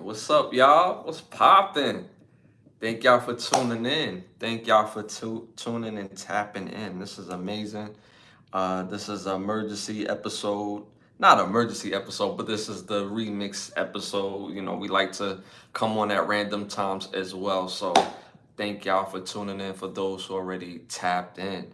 What's up, y'all? What's poppin'? Thank y'all for tuning in. Thank y'all for tuning and tapping in. This is amazing. This is an emergency episode. Not an emergency episode, but this is the remix episode. You know, we like to come on at random times as well. So thank y'all for tuning in. For those who already tapped in,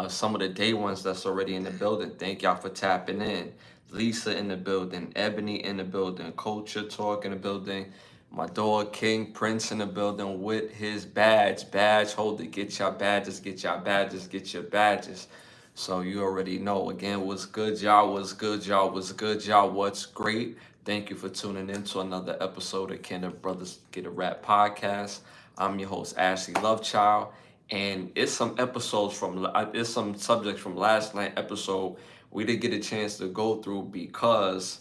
some of the day ones that's already in the building, thank y'all for tapping in. Lisa in the building, Ebony in the building, Culture Talk in the building, my dog King Prince in the building with his badge holder. Get your badges, get your badges, get your badges. So you already know. Again, what's good, y'all? What's good, y'all? What's good, y'all? What's great? Thank you for tuning in to another episode of Can the Brothers Get a Rap podcast. I'm your host, Ashley Lovechild, and it's some subjects from last night episode we didn't get a chance to go through because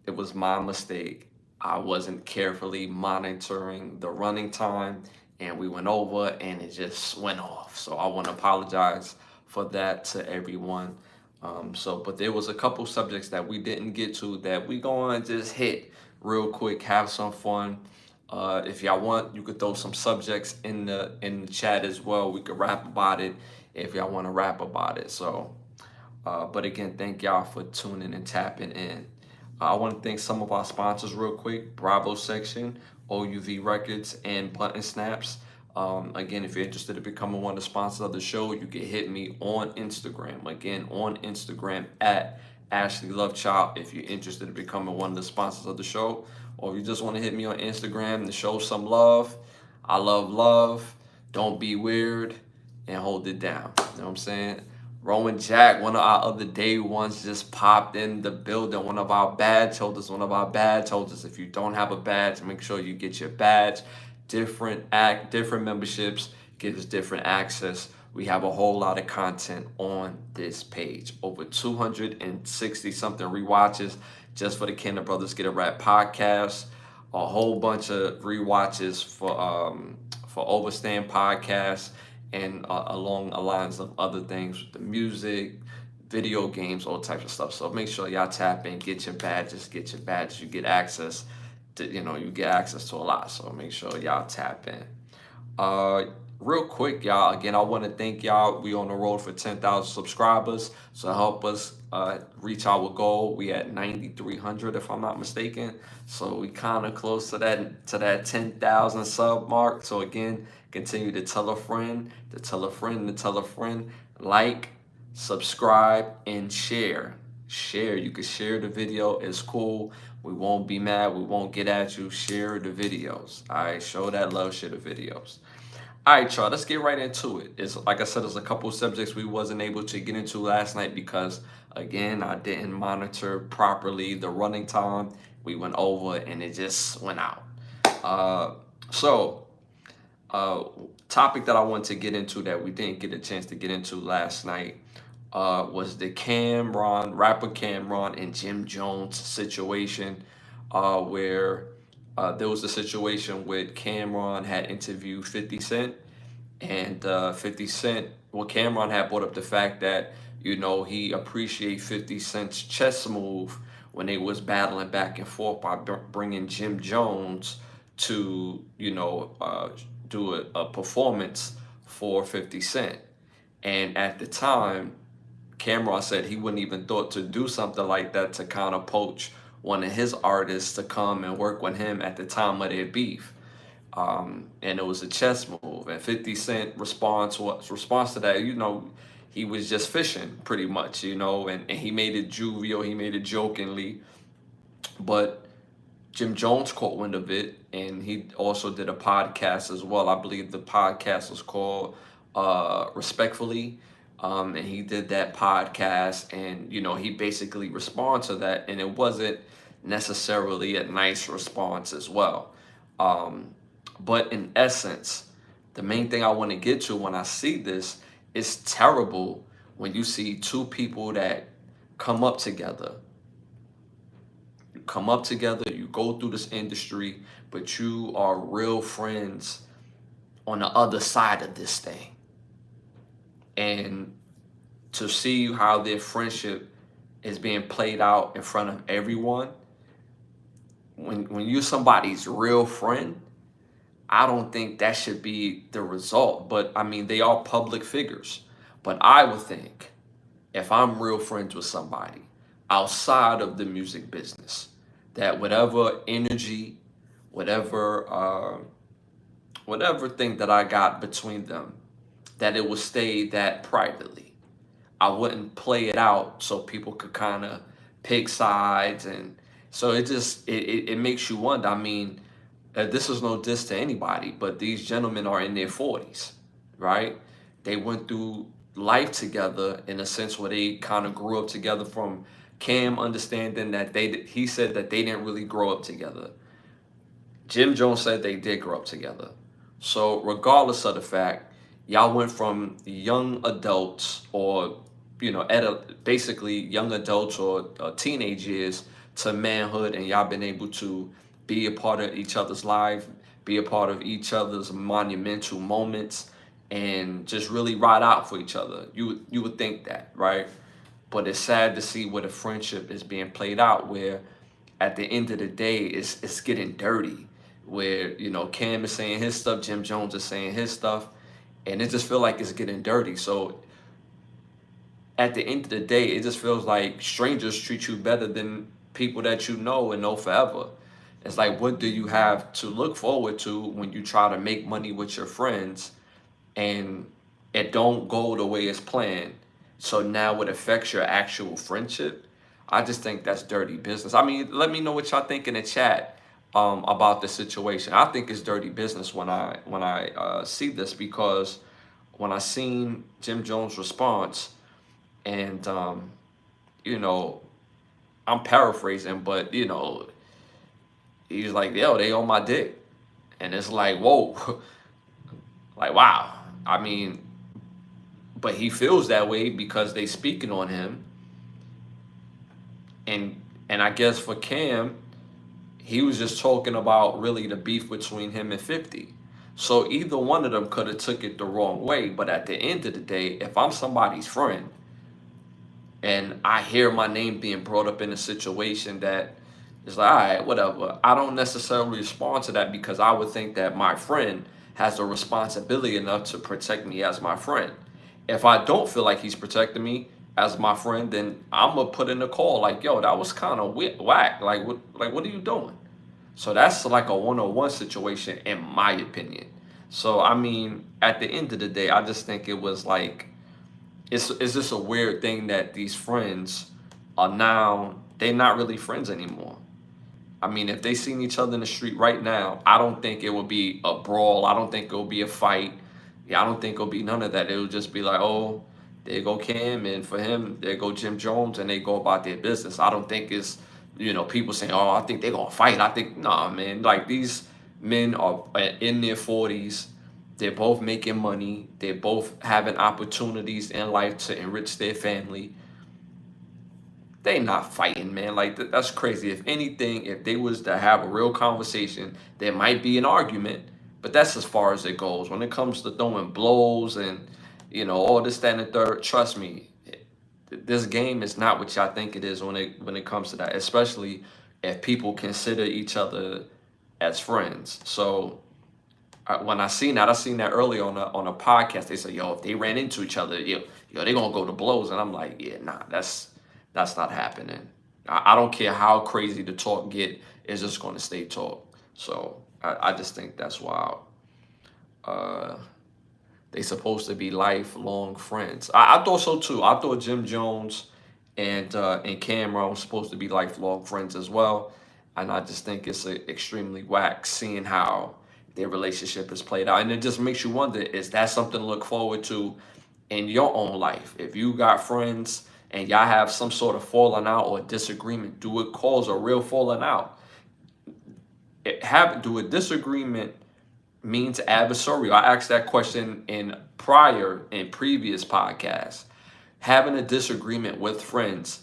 it was my mistake. I wasn't carefully monitoring the running time, and we went over and it just went off. So I want to apologize for that to everyone. But there was a couple subjects that we didn't get to that we going to just hit real quick, have some fun. If y'all want, you could throw some subjects in the chat as well. We could rap about it if y'all want to rap about it. But again, thank y'all for tuning and tapping in. I want to thank some of our sponsors real quick. Bravo Section, OUV Records, and Button Snaps. Again, if you're interested in becoming one of the sponsors of the show, you can hit me on Instagram. Again, on Instagram at Ashley Lovechild if you're interested in becoming one of the sponsors of the show. Or if you just want to hit me on Instagram to show some love. I love love. Don't be weird and hold it down. You know what I'm saying? Rowan Jack, one of our other day ones, just popped in the building. One of our badge holders. If you don't have a badge, make sure you get your badge. Different memberships gives different access. We have a whole lot of content on this page. Over 260 something rewatches just for the Can the Brothers Get a Rap podcast. A whole bunch of rewatches for Overstand podcast, and along the lines of other things with the music, video games, all types of stuff. So make sure y'all tap in, get your badges. You get access to a lot. So make sure y'all tap in. Real quick, y'all. Again, I want to thank y'all. We on the road for 10,000 subscribers. So help us reach our goal. We at 9,300, if I'm not mistaken. So we kind of close to that 10,000 sub mark. So again, continue to tell a friend, like, subscribe, and share. You can share the video. It's cool. We won't be mad. We won't get at you. Share the videos. All right, show that love. Share the videos. All right, y'all. Let's get right into it. It's like I said, there's a couple of subjects we wasn't able to get into last night because, again, I didn't monitor properly the running time. We went over and it just went out. Topic that I want to get into that we didn't get a chance to get into last night was the rapper Cameron and Jim Jones situation, where there was a situation with Cameron had interviewed 50 Cent, and 50 Cent, Cameron had brought up the fact that, he appreciated 50 Cent's chess move when they was battling back and forth by bringing Jim Jones to, do a performance for 50 Cent. And at the time, Cameron said he wouldn't even thought to do something like that to kind of poach one of his artists to come and work with him at the time of their beef. And it was a chess move. And 50 Cent response to that, he was just fishing pretty much, and he made it jovial, he made it jokingly. But Jim Jones caught wind of it, and he also did a podcast as well. I believe the podcast was called Respectfully. And he did that podcast, and he basically responded to that, and it wasn't necessarily a nice response as well. But in essence, the main thing I want to get to when I see this is terrible when you see two people that come up together. You go through this industry, but you are real friends on the other side of this thing. And to see how their friendship is being played out in front of everyone, when you're somebody's real friend, I don't think that should be the result. But I mean, they are public figures. But I would think if I'm real friends with somebody outside of the music business, that whatever energy, whatever whatever thing that I got between them, that it would stay that privately. I wouldn't play it out so people could kind of pick sides, and so it makes you wonder. I mean, this is no diss to anybody, but these gentlemen are in their 40s, right? They went through life together in a sense where they kind of grew up together. From Cam understanding that he said that they didn't really grow up together. Jim Jones said they did grow up together. So regardless of the fact, y'all went from young adults, or basically young adults or teenage years, to manhood, and y'all been able to be a part of each other's life, be a part of each other's monumental moments, and just really ride out for each other. You would think that, right? But it's sad to see where the friendship is being played out, where at the end of the day, it's getting dirty. Where Cam is saying his stuff, Jim Jones is saying his stuff, and it just feel like it's getting dirty. So at the end of the day, it just feels like strangers treat you better than people that you know and know forever. It's like, what do you have to look forward to when you try to make money with your friends and it don't go the way it's planned? So now it affects your actual friendship. I just think that's dirty business. I mean, let me know what y'all think in the chat about the situation. I think it's dirty business when I see this, because when I seen Jim Jones' response, and you know, I'm paraphrasing, but he's like, yo, they on my dick. And it's like, whoa, like, wow. I mean, but he feels that way because they speaking on him. And I guess for Cam, he was just talking about really the beef between him and 50. So either one of them could have took it the wrong way. But at the end of the day, if I'm somebody's friend and I hear my name being brought up in a situation that is like, all right, whatever, I don't necessarily respond to that, because I would think that my friend has a responsibility enough to protect me as my friend. If I don't feel like he's protecting me as my friend, then I'm gonna put in a call like, yo, that was kind of whack. What are you doing? So that's like a one-on-one situation, in my opinion. So I mean, at the end of the day, I just think it was like, it's just a weird thing that these friends are now, they're not really friends anymore. I mean, if they seen each other in the street right now, I don't think it would be a brawl. I don't think it will be a fight. Yeah, I don't think it'll be none of that. It would just be like, oh, there go Cam, and for him, there go Jim Jones, and they go about their business. I don't think it's, people saying, oh, I think they're gonna fight. I think, nah, man. Like, these men are in their 40s. They're both making money. They're both having opportunities in life to enrich their family. They not fighting, man. Like, that's crazy. If anything, if they was to have a real conversation, there might be an argument, but that's as far as it goes. When it comes to throwing blows and all this, that, and the third, trust me, this game is not what y'all think it is when it comes to that. Especially if people consider each other as friends. So when I seen that earlier on a podcast. They say, yo, if they ran into each other, they gonna go to blows. And I'm like, yeah, nah, that's not happening. I don't care how crazy the talk get, it's just gonna stay talk. So I just think that's wild. They supposed to be lifelong friends. I thought so too. I thought Jim Jones and Cameron were supposed to be lifelong friends as well. And I just think it's extremely whack seeing how their relationship is played out. And it just makes you wonder, is that something to look forward to in your own life? If you got friends and y'all have some sort of falling out or disagreement, do it cause a real falling out? Do a disagreement means adversarial? I asked that question in previous podcasts. Having a disagreement with friends,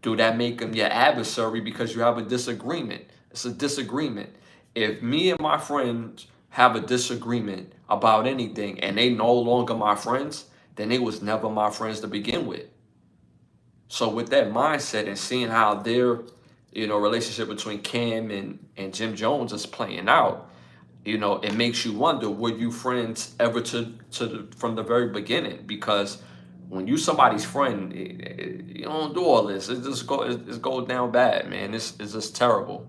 do that make them your adversary because you have a disagreement? It's a disagreement. If me and my friends have a disagreement about anything and they no longer my friends, then they was never my friends to begin with. So with that mindset and seeing how relationship between Cam and Jim Jones is playing out, it makes you wonder, were you friends ever from the very beginning? Because when you somebody's friend, you don't do all this. It goes down bad, man. It's just terrible.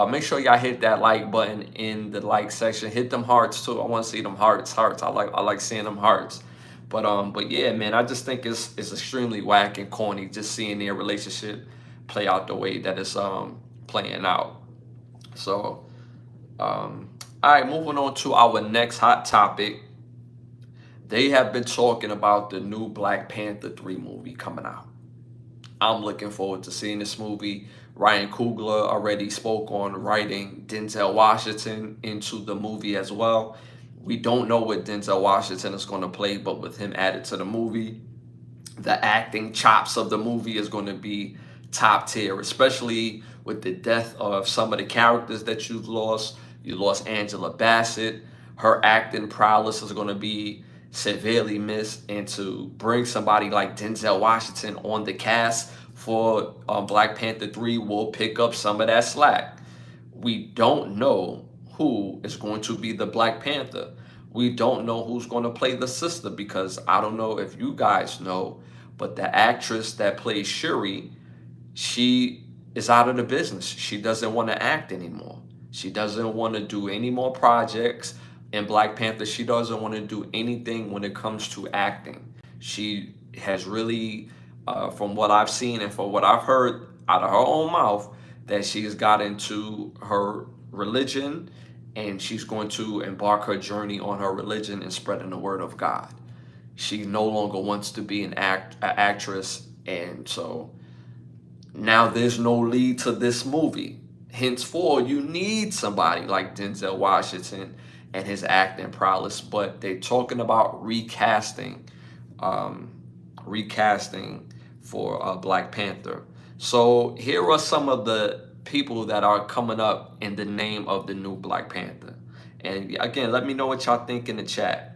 Make sure y'all hit that like button in the like section. Hit them hearts too. I want to see them hearts. I like seeing them hearts. But yeah, man, I just think it's extremely whack and corny just seeing their relationship play out the way that it's playing out. So all right, moving on to our next hot topic. They have been talking about the new Black Panther 3 movie coming out. I'm looking forward to seeing this movie. Ryan Coogler already spoke on writing Denzel Washington into the movie as well. We don't know what Denzel Washington is going to play, but with him added to the movie, the acting chops of the movie is going to be top tier, especially with the death of some of the characters that you've lost. You lost Angela Bassett. Her acting prowess is going to be severely missed. And to bring somebody like Denzel Washington on the cast for Black Panther 3 will pick up some of that slack. We don't know who is going to be the Black Panther. We don't know who's going to play the sister, because I don't know if you guys know, but the actress that plays Shuri, she is out of the business. She doesn't want to act anymore. She doesn't want to do any more projects in Black Panther. She doesn't want to do anything when it comes to acting. She has really, from what I've seen and from what I've heard out of her own mouth, that she's got into her religion and she's going to embark her journey on her religion and spreading the word of God. She no longer wants to be an actress, and so now there's no lead to this movie. Henceforth, you need somebody like Denzel Washington and his acting prowess, but they're talking about recasting for Black Panther. So here are some of the people that are coming up in the name of the new Black Panther. And again, let me know what y'all think in the chat.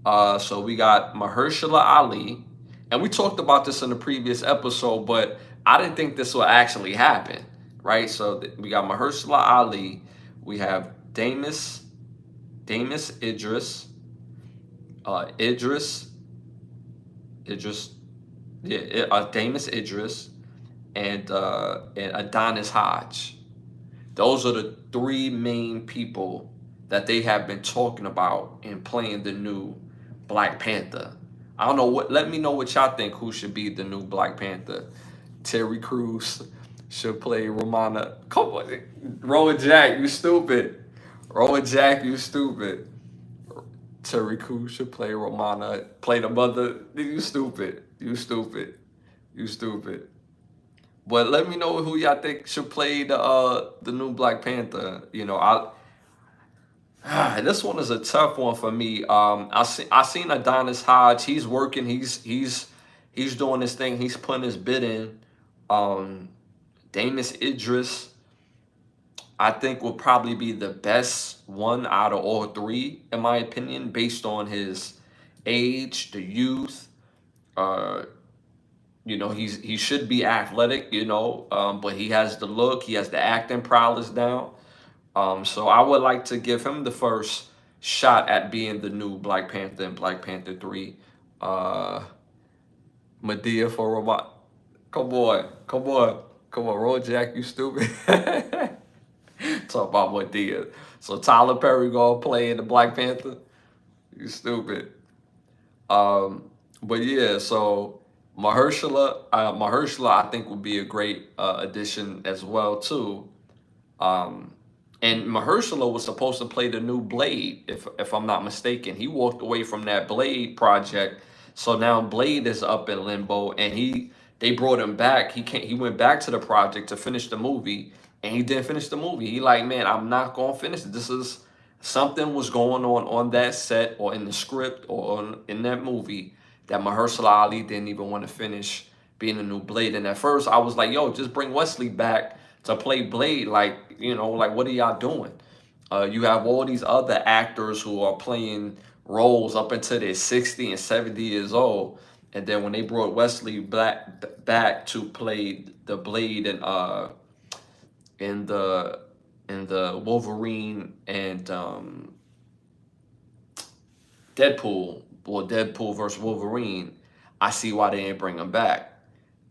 So we got Mahershala Ali, and we talked about this in the previous episode, but I didn't think this will actually happen, right? So we got Mahershala Ali, we have Damus Idris, Damus Idris, and Adonis Hodge. Those are the three main people that they have been talking about in playing the new Black Panther. I don't know what. Let me know what y'all think. Who should be the new Black Panther? Terry Crews should play Romana. Come on, Rowan Jack, you stupid. Rowan Jack, you stupid. Terry Crews should play Romana. Play the mother. You stupid. You stupid. You stupid. But let me know who y'all think should play the new Black Panther. This one is a tough one for me. I seen Adonis Hodge. He's working. He's doing this thing. He's putting his bid in. Damus Idris, I think, will probably be the best one out of all three, in my opinion, based on his age, the youth. Uh, he should be athletic, but he has the look, he has the acting prowess down. So I would like to give him the first shot at being the new Black Panther in Black Panther 3. Medea for Robot. Come on, Roll Jack, you stupid. Talk about Medea. So Tyler Perry gonna play in the Black Panther? You stupid. But yeah, so Mahershala, I think would be a great addition as well too. And Mahershala was supposed to play the new Blade, if I'm not mistaken. He walked away from that Blade project, so now Blade is up in limbo, and they brought him back. He went back to the project to finish the movie, and he didn't finish the movie. He like, man, I'm not gonna finish it. This is something was going on that set or in the script or in that movie that Mahershala Ali didn't even want to finish being a new Blade. And at first I was like, yo, just bring Wesley back to play Blade. Like, what are y'all doing? You have all these other actors who are playing roles up until they're 60 and 70 years old. And then when they brought Wesley back to play the Blade and in the Wolverine and Deadpool, or Deadpool versus Wolverine, I see why they didn't bring him back.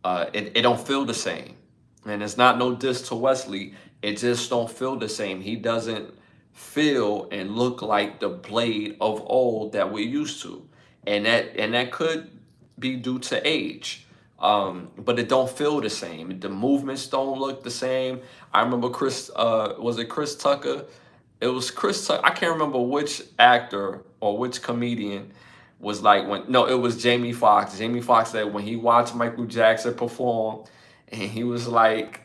It don't feel the same, and it's not no diss to Wesley. It just don't feel the same. He doesn't feel and look like the Blade of old that we're used to, and that could be due to age. But it don't feel the same. The movements don't look the same. I remember Chris. Was it Chris Tucker? It was Chris Tucker. I can't remember which actor or which comedian was like when. No, it was Jamie Foxx. Jamie Foxx said when he watched Michael Jackson perform, and he was like,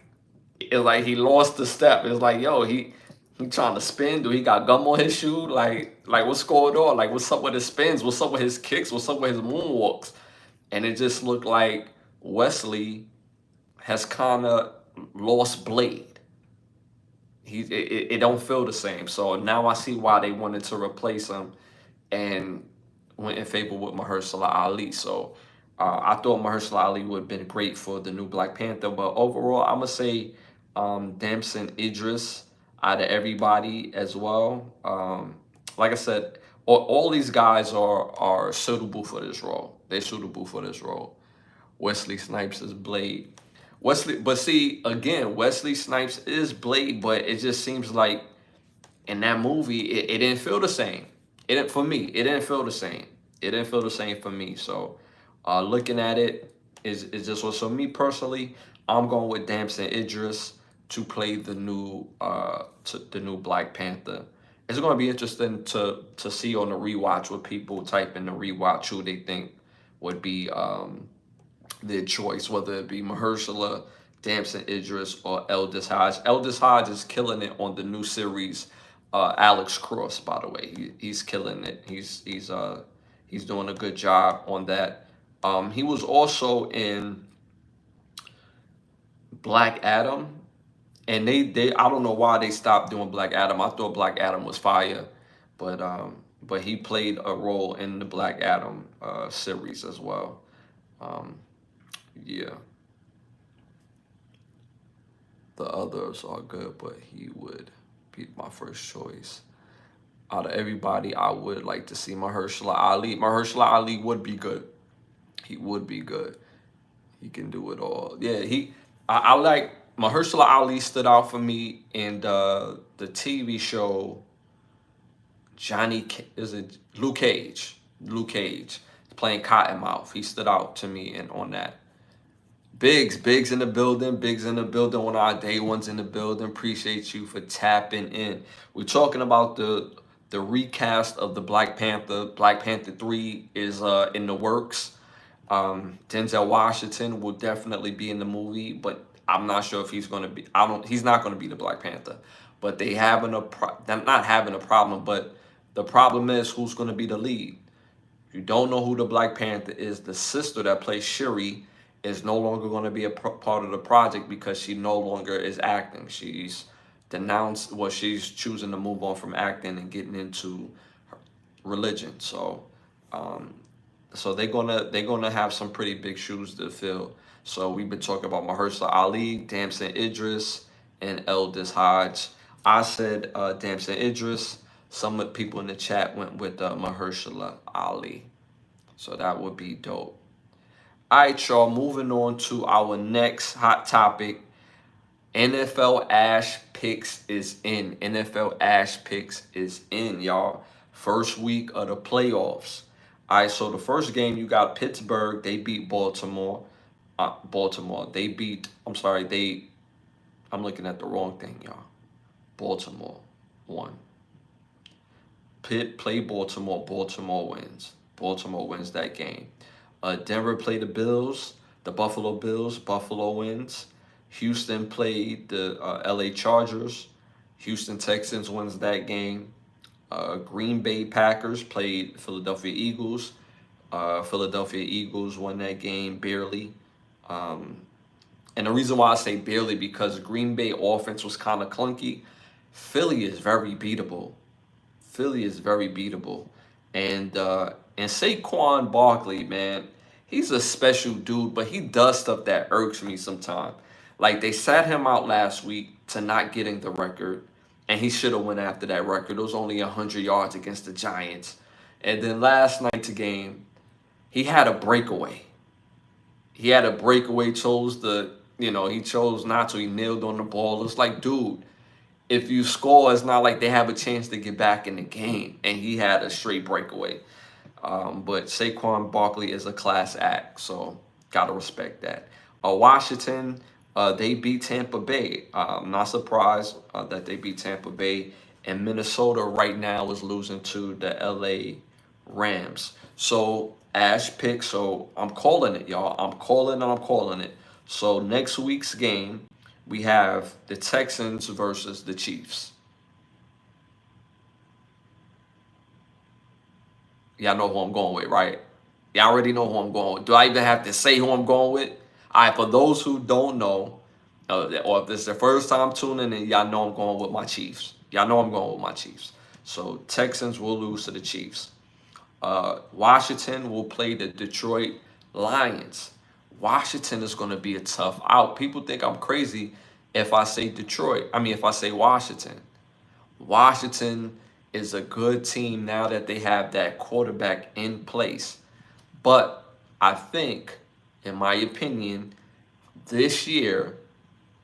it like he lost the step. It's like, yo, he trying to spin. Do he got gum on his shoe? Like what's going on? Like what's up with his spins? What's up with his kicks? What's up with his moonwalks? And it just looked like Wesley has kind of lost Blade. It don't feel the same. So now I see why they wanted to replace him and went in favor with Mahershala Ali. So I thought Mahershala Ali would have been great for the new Black Panther. But overall, I'm gonna say Damson Idris out of everybody as well. Like I said, all these guys are suitable for this role. They're suitable for this role. Wesley Snipes is Blade. Wesley, but see again, Wesley Snipes is Blade, but it just seems like in that movie, it didn't feel the same. It didn't for me. It didn't feel the same. It didn't feel the same for me. So, looking at it is just what. So me personally, I'm going with Damson Idris to play the new Black Panther. It's going to be interesting to see on the rewatch what people type in the rewatch who they think would be their choice, whether it be Mahershala, Damson Idris, or Eldis Hodge. Eldis Hodge is killing it on the new series. Alex Cross, by the way, he's killing it. He's doing a good job on that. He was also in Black Adam, and they I don't know why they stopped doing Black Adam. I thought Black Adam was fire, but he played a role in the Black Adam series as well. Um, yeah, the others are good, but he would be my first choice. Out of everybody, I would like to see Mahershala Ali. Mahershala Ali would be good. He would be good. He can do it all. Yeah, I like Mahershala Ali stood out for me in the TV show is it Luke Cage? Luke Cage playing Cottonmouth. He stood out to me and on that. Biggs in the building. Biggs in the building. On our day ones in the building. Appreciate you for tapping in. We're talking about the recast of the Black Panther. Black Panther 3 is in the works. Denzel Washington will definitely be in the movie, but I'm not sure if he's going to be. I don't. He's not going to be the Black Panther. But they're not having a problem. But the problem is who's going to be the lead. You don't know who the Black Panther is. The sister that plays Shuri is no longer going to be a part of the project because she no longer is acting. She's denounced. Well, she's choosing to move on from acting and getting into religion. Um, so they're gonna have some pretty big shoes to fill. So we've been talking about Mahershala Ali, Damson Idris, and Eldis Hodge. I said Damson Idris. Some of the people in the chat went with Mahershala Ali. So that would be dope. All right, y'all. Moving on to our next hot topic. NFL Ash Picks is in. NFL Ash Picks is in, y'all. First week of the playoffs. All right, so the first game you got Pittsburgh. They beat Baltimore. Baltimore. They beat. I'm sorry. I'm looking at the wrong thing, y'all. Baltimore won. Pitt played Baltimore. Baltimore wins. Baltimore wins that game. Denver played the Bills. The Buffalo Bills. Buffalo wins. Houston played the LA Chargers. Houston Texans wins that game. Green Bay Packers played Philadelphia Eagles. Philadelphia Eagles won that game barely. Um, and the reason why I say barely because Green Bay offense was kind of clunky. Philly is very beatable. Philly is very beatable. And Saquon Barkley, man, he's a special dude, but he does stuff that irks me sometimes. Like they sat him out last week to not getting the record, and he should have went after that record. It was only 100 yards against the Giants, and then last night's game, he had a breakaway. He had a breakaway. He chose not to. He kneeled on the ball. It's like, dude, if you score, it's not like they have a chance to get back in the game. And he had a straight breakaway. But Saquon Barkley is a class act, so gotta respect that. Washington, they beat Tampa Bay. I'm not surprised that they beat Tampa Bay. And Minnesota right now is losing to the LA Rams. So Ash pick. So I'm calling it, y'all. I'm calling it. So next week's game, we have the Texans versus the Chiefs. Y'all know who I'm going with, right? Y'all already know who I'm going with. Do I even have to say who I'm going with? All right, for those who don't know, or if this is the first time tuning in, y'all know I'm going with my Chiefs. Y'all know I'm going with my Chiefs. So Texans will lose to the Chiefs. Washington will play the Detroit Lions. Washington is going to be a tough out. People think I'm crazy if I say Detroit. If I say Washington. Washington is a good team now that they have that quarterback in place. But I think, in my opinion, this year,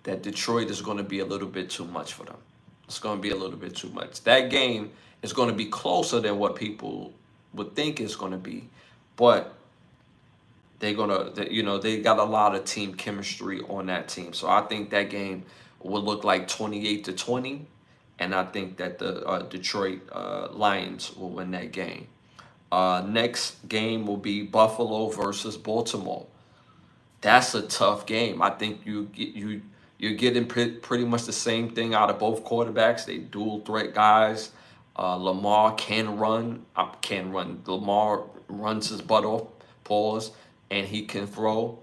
that Detroit is going to be a little bit too much for them. It's going to be a little bit too much. That game is going to be closer than what people would think it's going to be. But they got a lot of team chemistry on that team. So I think that game will look like 28-20. And I think that the Detroit Lions will win that game. Next game will be Buffalo versus Baltimore. That's a tough game. I think you're getting pretty much the same thing out of both quarterbacks. They dual threat guys. Lamar can run. Can run. Lamar runs his butt off. Pause. And he can throw.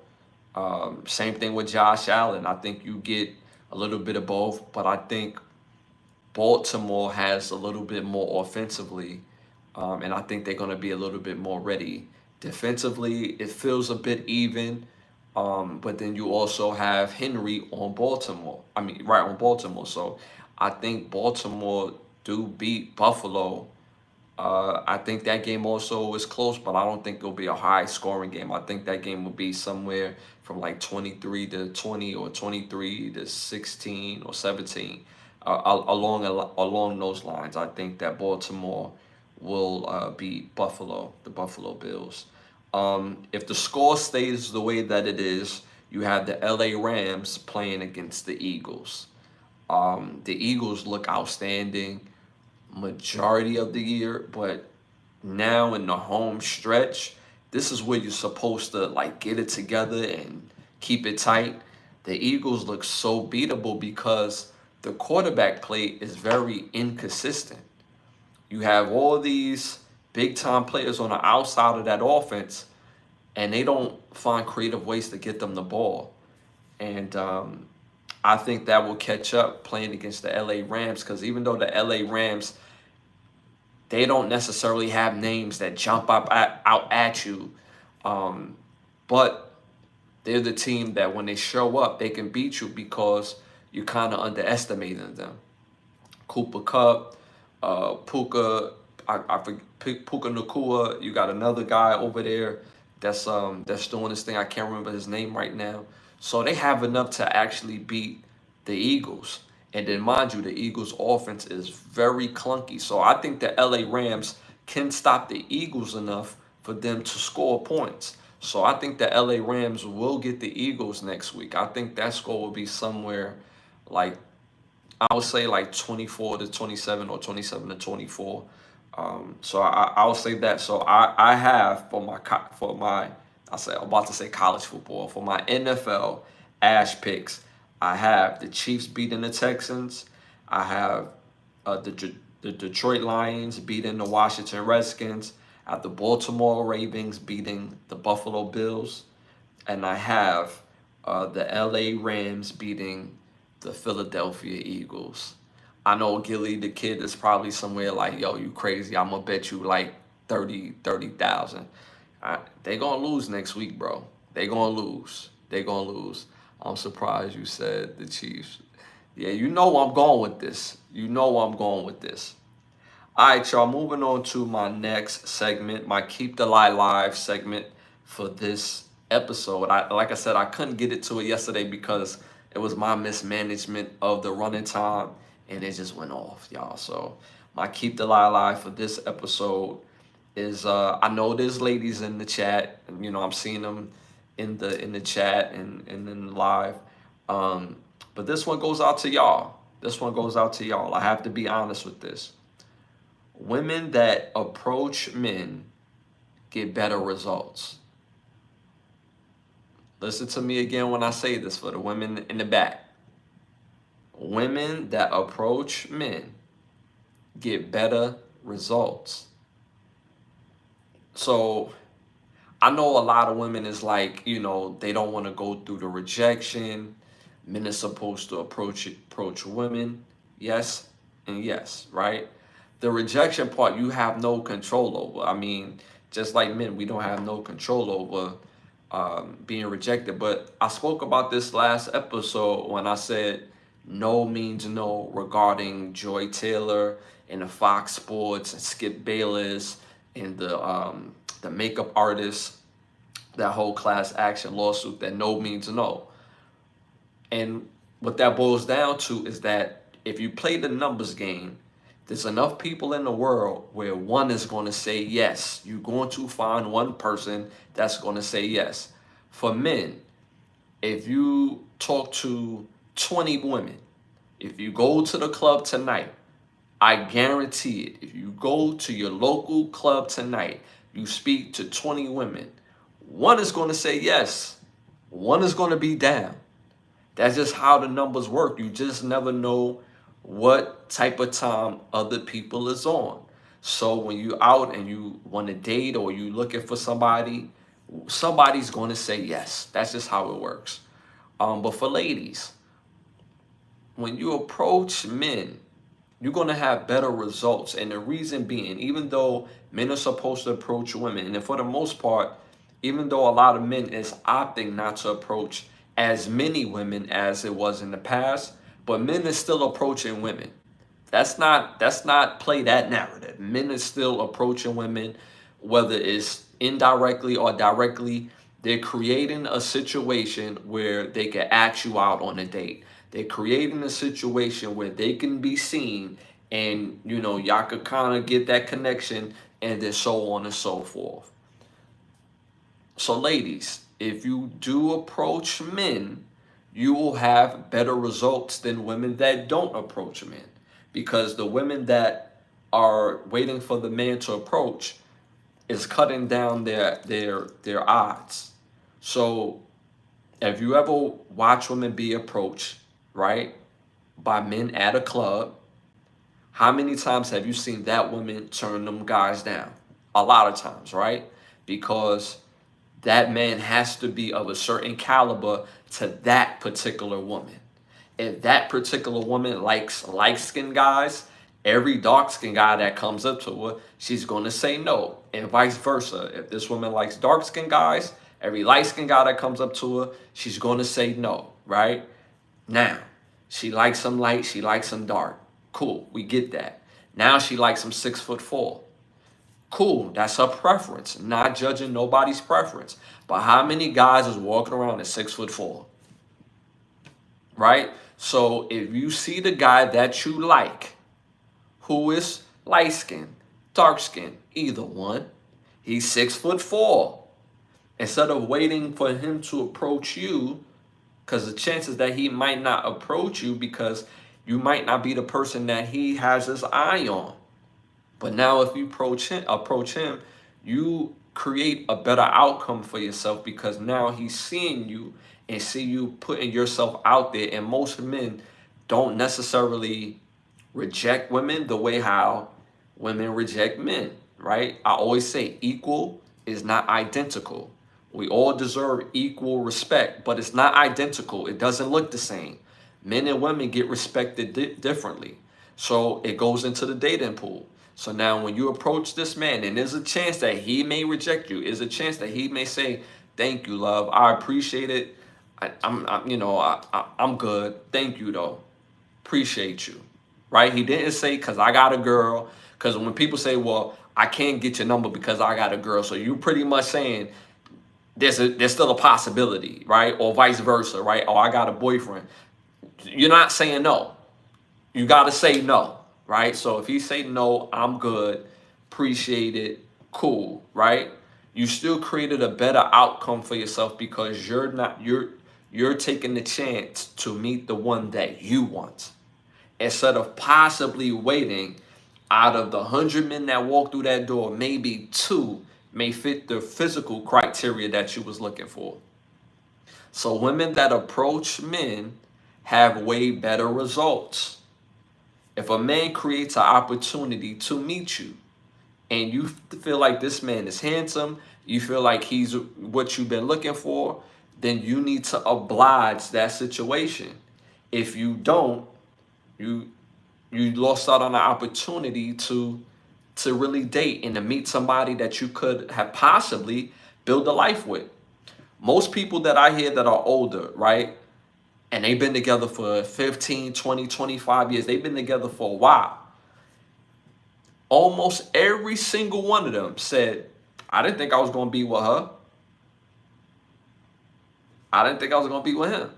Same thing with Josh Allen. I think you get a little bit of both, but I think Baltimore has a little bit more offensively, and I think they're going to be a little bit more ready. Defensively, it feels a bit even, but then you also have Henry on Baltimore. Right on Baltimore. So I think Baltimore do beat Buffalo. I think that game also is close, but I don't think it'll be a high scoring game. I think that game will be somewhere from like 23-20 or 23-16 or 17. Along those lines, I think that Baltimore will beat the Buffalo Bills. If the score stays the way that it is, you have the LA Rams playing against the Eagles. The Eagles look outstanding majority of the year, but now in the home stretch, this is where you're supposed to like get it together and keep it tight. The Eagles look so beatable because the quarterback play is very inconsistent. You have all these big time players on the outside of that offense, and they don't find creative ways to get them the ball. And I think that will catch up playing against the LA Rams, because even though the LA Rams, they don't necessarily have names that jump out at you, but they're the team that when they show up, they can beat you because you're kind of underestimating them. Cooper Kupp, Puka, I forget, Puka Nakua. You got another guy over there that's doing this thing. I can't remember his name right now. So they have enough to actually beat the Eagles. And then, mind you, the Eagles' offense is very clunky. So I think the LA Rams can stop the Eagles enough for them to score points. So I think the LA Rams will get the Eagles next week. I think that score will be somewhere like, I would say like 24-27 or 27-24. So I'll say that. So I have I'm about to say college football, for my NFL Ash picks. I have the Chiefs beating the Texans. I have the Detroit Lions beating the Washington Redskins. I have the Baltimore Ravens beating the Buffalo Bills. And I have the LA Rams beating the Philadelphia Eagles. I know Gilly the kid is probably somewhere like, yo, you crazy. I'm going to bet you like 30,000. They going to lose next week, bro. They going to lose. I'm surprised you said the Chiefs. Yeah, you know I'm going with this. You know I'm going with this. All right, y'all, moving on to my next segment, my Keep the Lie Live segment for this episode. Like I said, I couldn't get it to it yesterday because it was my mismanagement of the running time and it just went off, y'all. So my Keep the Lie Live for this episode is I know there's ladies in the chat, and I'm seeing them in the chat and in the live. But this one goes out to y'all. This one goes out to y'all. I have to be honest with this. Women that approach men get better results. Listen to me again when I say this for the women in the back. Women that approach men get better results. So I know a lot of women is like, they don't want to go through the rejection. Men are supposed to approach women. Yes and yes, right? The rejection part you have no control over. I mean, just like men, we don't have no control over being rejected. But I spoke about this last episode when I said no means no regarding Joy Taylor and the Fox Sports and Skip Bayless and the makeup artist, that whole class action lawsuit, that no means no. And what that boils down to is that if you play the numbers game, there's enough people in the world where one is going to say yes. You're going to find one person that's going to say yes. For men, if you talk to 20 women, if you go to the club tonight, I guarantee it, if you go to your local club tonight, you speak to 20 women, one is going to say yes, one is going to be down. That's just how the numbers work. You just never know what type of time other people is on. So when you out and you want to date or you looking for somebody, somebody's going to say yes. That's just how it works. But for ladies, when you approach men, you're going to have better results. And the reason being, even though men are supposed to approach women, and for the most part, even though a lot of men is opting not to approach as many women as it was in the past, but men is still approaching women. That's not play that narrative. Men is still approaching women, whether it's indirectly or directly. They're creating a situation where they can ask you out on a date. They're creating a situation where they can be seen and y'all could kind of get that connection and then so on and so forth. So ladies, if you do approach men, you will have better results than women that don't approach men. Because the women that are waiting for the man to approach is cutting down their odds. So if you ever watch women be approached, right, by men at a club, how many times have you seen that woman turn them guys down? A lot of times, right? Because that man has to be of a certain caliber to that particular woman. If that particular woman likes light-skinned guys, every dark-skinned guy that comes up to her, she's going to say no. And vice versa. If this woman likes dark-skinned guys, every light-skinned guy that comes up to her, she's going to say no, right? Now, she likes some light, she likes some dark. Cool, we get that. Now she likes some 6'4". Cool, that's her preference. Not judging nobody's preference. But how many guys is walking around at 6'4"? Right? So if you see the guy that you like, who is light skinned, dark skinned, either one, he's 6'4". Instead of waiting for him to approach you, because the chances that he might not approach you because you might not be the person that he has his eye on. But now if you approach him, you create a better outcome for yourself because now he's seeing you and see you putting yourself out there. And most men don't necessarily reject women the way how women reject men, right? I always say equal is not identical. We all deserve equal respect, but it's not identical. It doesn't look the same. Men and women get respected differently. So it goes into the dating pool. So now when you approach this man, and there's a chance that he may reject you, there's a chance that he may say, thank you, love, I appreciate it. I'm good. Thank you though. Appreciate you. Right? He didn't say because I got a girl. Because when people say, well, I can't get your number because I got a girl. So you pretty much saying there's still a possibility, right? Or vice versa, right? Oh, I got a boyfriend. You're not saying no. You got to say no, right? So if he say no, I'm good, appreciate it, cool, right? You still created a better outcome for yourself because you're taking the chance to meet the one that you want instead of possibly waiting. Out of the 100 men that walk through that door, maybe 2 may fit the physical criteria that you was looking for. So women that approach men have way better results. If a man creates an opportunity to meet you and you feel like this man is handsome, you feel like he's what you've been looking for, then you need to oblige that situation. If you don't, you lost out on an opportunity to really date and to meet somebody that you could have possibly build a life with. Most people that I hear that are older, right? And they've been together for 15, 20, 25 years. They've been together for a while. Almost every single one of them said, I didn't think I was going to be with her. I didn't think I was going to be with him.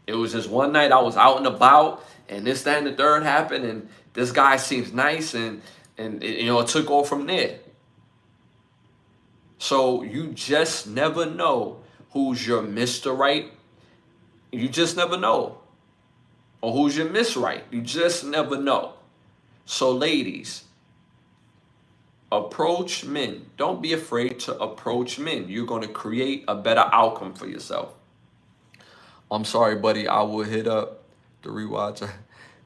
It was just one night I was out and about and this, that, and the third happened. And this guy seems nice and it took off from there. So you just never know who's your Mr. Right. You just never know. Or who's your Miss Right. You just never know. So ladies, approach men. Don't be afraid to approach men. You're going to create a better outcome for yourself. I'm sorry, buddy. I will hit up the rewatch.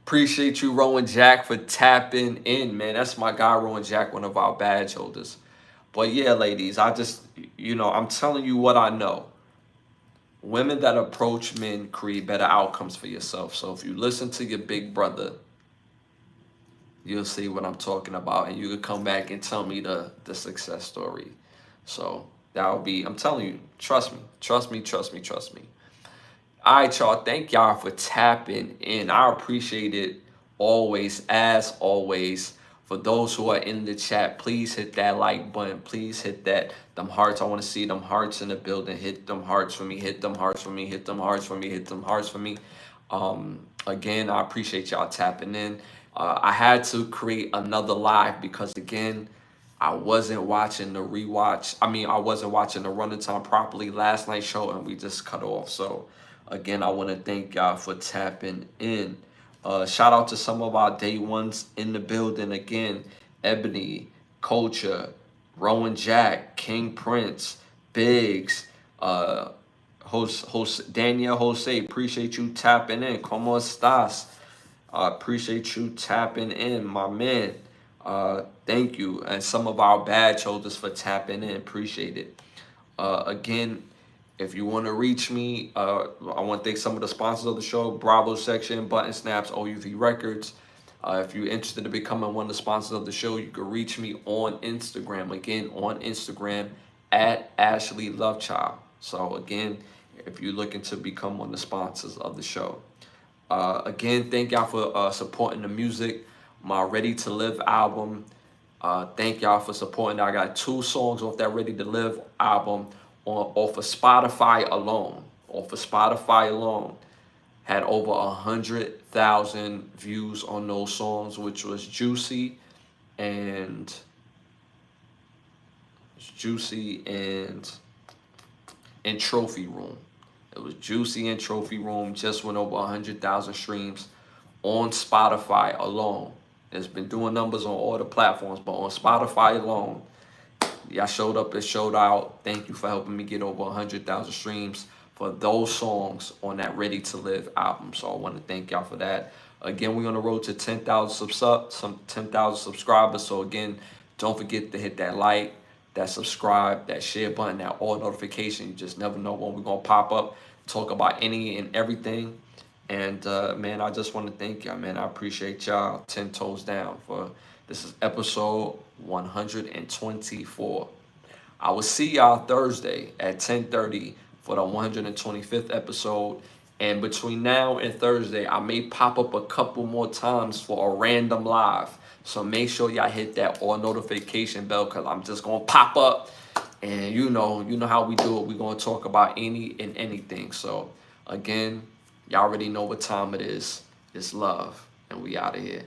Appreciate you, Rowan Jack, for tapping in, man. That's my guy, Rowan Jack, one of our badge holders. But yeah, ladies, I'm telling you what I know. Women that approach men create better outcomes for yourself. So if you listen to your big brother, you'll see what I'm talking about. And you can come back and tell me the success story. So that'll be, I'm telling you, trust me, trust me, trust me, trust me. All right, y'all. Thank y'all for tapping in. I appreciate it always, as always. For those who are in the chat, please hit that like button. Please hit them hearts. I want to see them hearts in the building. Hit them hearts for me. Hit them hearts for me. Hit them hearts for me. Hit them hearts for me. Again, I appreciate y'all tapping in. I had to create another live because, again, I wasn't watching the rewatch. I wasn't watching the running time properly last night's show, and we just cut off. So, again, I want to thank y'all for tapping in. Shout out to some of our day ones in the building. Again, Ebony, Culture, Rowan Jack, King Prince, Biggs, host Danielle Jose. Appreciate you tapping in. Como estas? Appreciate you tapping in, my man. Thank you. And some of our badge holders for tapping in. Appreciate it. Again, if you want to reach me, I want to thank some of the sponsors of the show: Bravo Section, Button Snaps, OUV Records. If you're interested in becoming one of the sponsors of the show, you can reach me on Instagram. Again, on Instagram at Ashley Lovechild. So again, if you're looking to become one of the sponsors of the show. Again, thank y'all for supporting the music. My Ready to Live album. Thank y'all for supporting. I got 2 songs off that Ready to Live album off of Spotify alone. Off of Spotify alone. Had over 100,000 views on those songs, which was Juicy and Trophy Room. It was Juicy and Trophy Room. Just went over 100,000 streams on Spotify alone. It's been doing numbers on all the platforms, but on Spotify alone, y'all showed up and showed out. Thank you for helping me get over 100,000 streams for those songs on that Ready to Live album. So I want to thank y'all for that. Again, we're on the road to 10,000 subscribers. So again, don't forget to hit that like, that subscribe, that share button, that all notification. You just never know when we're going to pop up, talk about any and everything. And man, I just want to thank y'all, man. I appreciate y'all 10 toes down for this is episode 124. I will see y'all Thursday at 10:30 for the 125th episode. And between now and Thursday, I may pop up a couple more times for a random live. So make sure y'all hit that all notification bell, because I'm just going to pop up. And you know how we do it. We're going to talk about any and anything. So again, y'all already know what time it is. It's love. And we out of here.